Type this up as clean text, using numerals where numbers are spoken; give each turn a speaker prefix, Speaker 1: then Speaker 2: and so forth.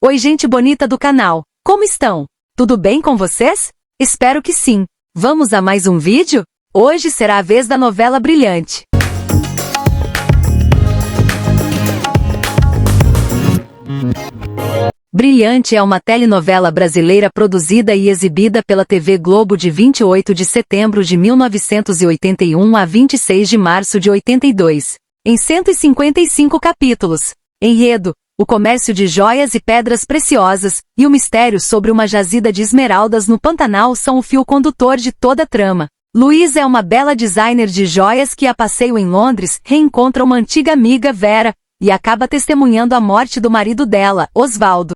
Speaker 1: Oi, gente bonita do canal. Como estão? Tudo bem com vocês? Espero que sim. Vamos a mais um vídeo? Hoje será a vez da novela Brilhante. Brilhante é uma telenovela brasileira produzida e exibida pela TV Globo de 28 de setembro de 1981 a 26 de março de 82, em 155 capítulos. Enredo: o comércio de joias e pedras preciosas, e o mistério sobre uma jazida de esmeraldas no Pantanal são o fio condutor de toda a trama. Luísa é uma bela designer de joias que, a passeio em Londres, reencontra uma antiga amiga, Vera, e acaba testemunhando a morte do marido dela, Osvaldo.